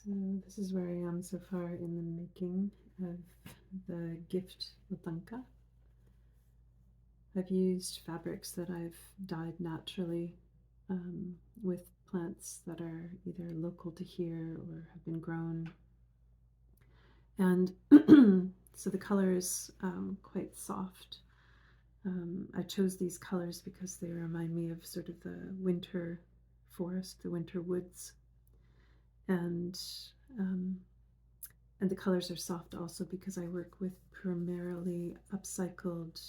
So this is where I am so far in the making of the gift Latanka. I've used fabrics that I've dyed naturally with plants that are either local to here or have been grown. And so the color is quite soft. I chose these colors because they remind me of sort of the winter forest, the winter woods. And the colors are soft also because I work with primarily upcycled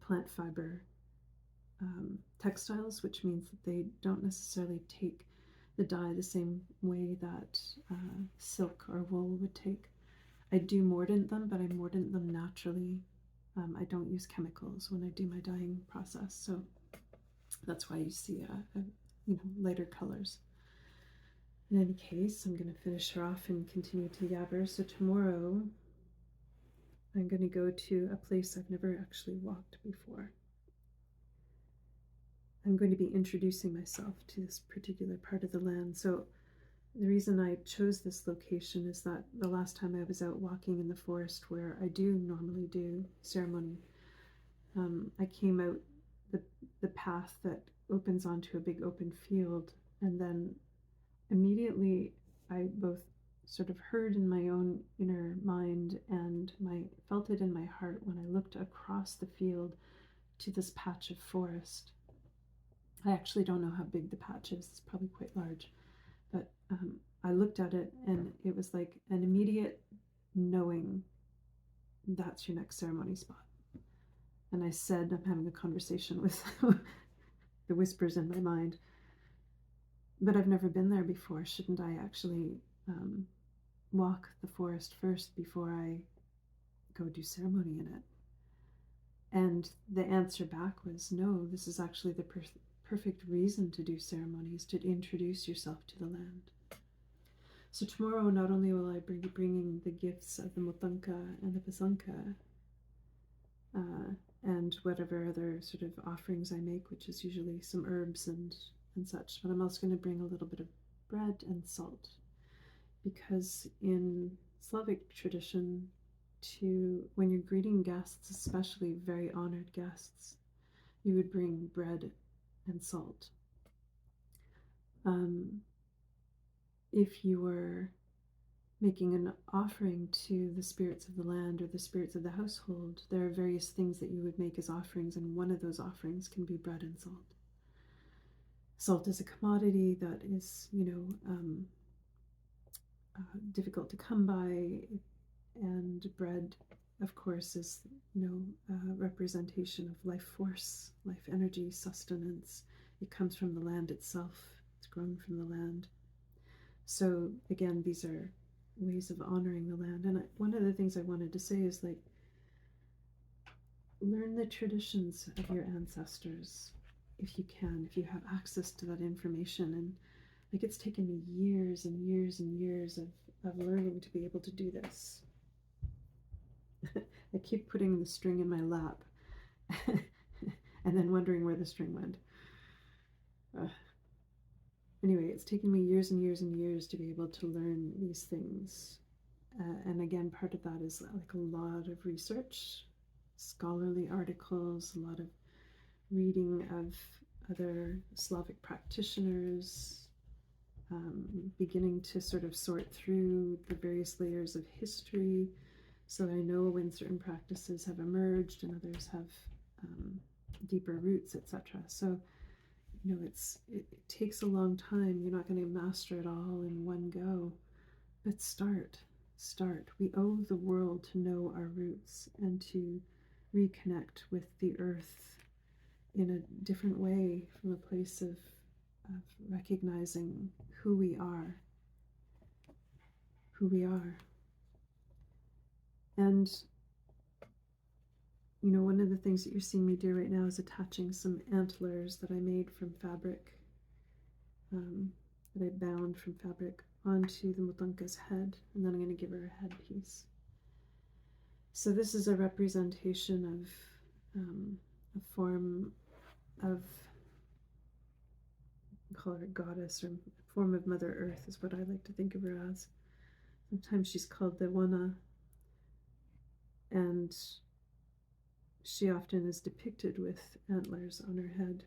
plant fiber textiles, which means that they don't necessarily take the dye the same way that silk or wool would take. I do mordant them, but I mordant them naturally. I don't use chemicals when I do my dyeing process, so that's why you see lighter colors. In any case, I'm going to finish her off and continue to yabber. So tomorrow I'm going to go to a place I've never actually walked before. I'm going to be introducing myself to this particular part of the land. So the reason I chose this location is that the last time I was out walking in the forest where I do normally do ceremony, I came out the path that opens onto a big open field, and then immediately I both sort of heard in my own inner mind and felt it in my heart when I looked across the field to this patch of forest. I actually don't know how big the patch is. It's probably quite large. But I looked at it and it was like an immediate knowing that's your next ceremony spot. And I said, I'm having a conversation with the whispers in my mind, but I've never been there before. Shouldn't I actually walk the forest first before I go do ceremony in it? And the answer back was, no, this is actually the perfect reason to do ceremonies, to introduce yourself to the land. So tomorrow, not only will I be bringing the gifts of the Motanka and the Pasanka, and whatever other sort of offerings I make, which is usually some herbs and such, but I'm also going to bring a little bit of bread and salt, because in Slavic tradition, when you're greeting guests, especially very honored guests, you would bring bread and salt. If you were making an offering to the spirits of the land or the spirits of the household, there are various things that you would make as offerings, and one of those offerings can be bread and salt. Salt is a commodity that is, difficult to come by, and bread, of course, is, a representation of life force, life energy, sustenance. It comes from the land itself. It's grown from the land. So again, these are ways of honoring the land. And one of the things I wanted to say is, like, learn the traditions of your ancestors if you can, if you have access to that information. And like, it's taken me years and years and years of learning to be able to do this. I keep putting the string in my lap and then wondering where the string went. Anyway, it's taken me years and years and years to be able to learn these things. And again, part of that is like a lot of research, scholarly articles, a lot of reading of other Slavic practitioners, beginning to sort of sort through the various layers of history, so that I know when certain practices have emerged and others have deeper roots, etc. So, it takes a long time. You're not going to master it all in one go, but start. We owe the world to know our roots and to reconnect with the earth in a different way, from a place of recognizing who we are. And one of the things that you're seeing me do right now is attaching some antlers that I made from fabric, that I bound from fabric, onto the Mutanka's head, and then I'm going to give her a headpiece. So this is a representation of a form of, call her a goddess, or form of Mother Earth is what I like to think of her as. Sometimes she's called the Wana, and she often is depicted with antlers on her head.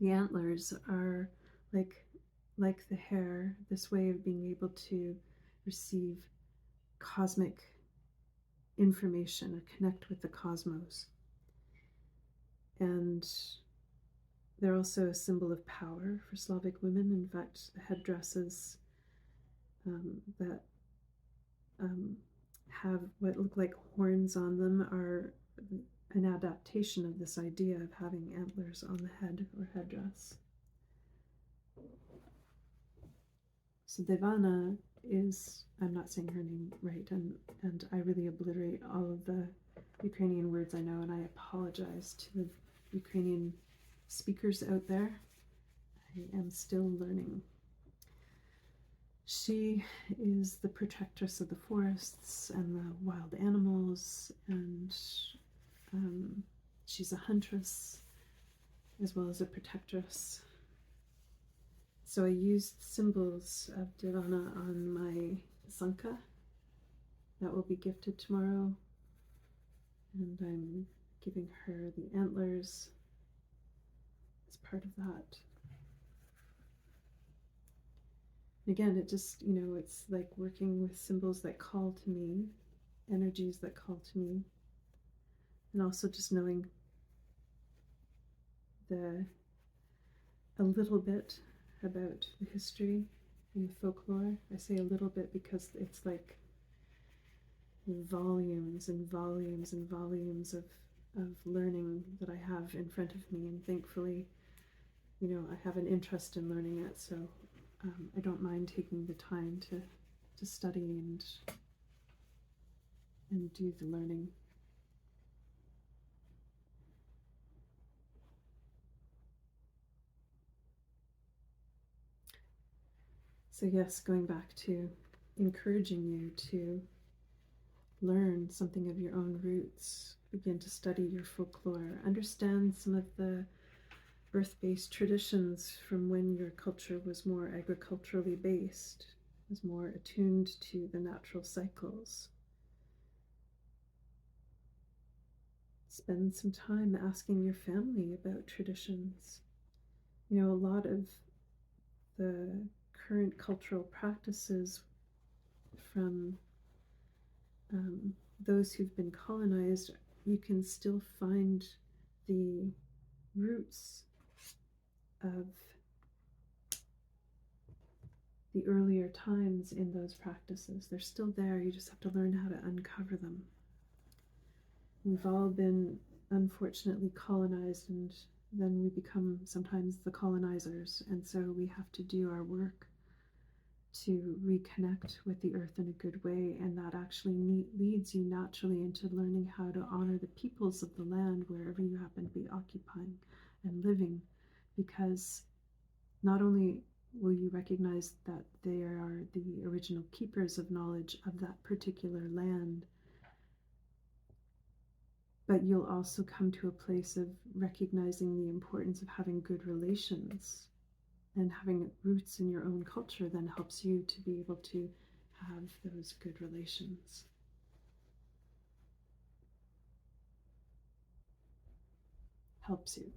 The antlers are like the hair, this way of being able to receive cosmic information or connect with the cosmos. And they're also a symbol of power for Slavic women. In fact, headdresses that have what look like horns on them are an adaptation of this idea of having antlers on the head or headdress. So Devana is, I'm not saying her name right, and I really obliterate all of the Ukrainian words I know, and I apologize to the Ukrainian speakers out there. I am still learning. She is the protectress of the forests and the wild animals, and she's a huntress as well as a protectress. So I used symbols of Devana on my Sanka that will be gifted tomorrow, and I'm giving her the antlers as part of that. Again, it just, it's like working with symbols that call to me, energies that call to me, and also just knowing a little bit about the history and the folklore. I say a little bit because it's like volumes and volumes and volumes of learning that I have in front of me, and thankfully, I have an interest in learning it, so I don't mind taking the time to study and do the learning. So yes, going back to encouraging you to learn something of your own roots, begin to study your folklore, understand some of the earth-based traditions from when your culture was more agriculturally based, was more attuned to the natural cycles. Spend some time asking your family about traditions. A lot of the current cultural practices from those who've been colonized, you can still find the roots of the earlier times in those practices. They're still there, you just have to learn how to uncover them. We've all been unfortunately colonized, and then we become sometimes the colonizers, and so we have to do our work to reconnect with the earth in a good way, and that actually leads you naturally into learning how to honor the peoples of the land wherever you happen to be occupying and living, because not only will you recognize that they are the original keepers of knowledge of that particular land, but you'll also come to a place of recognizing the importance of having good relations, and having roots in your own culture then helps you to be able to have those good relations. Helps you.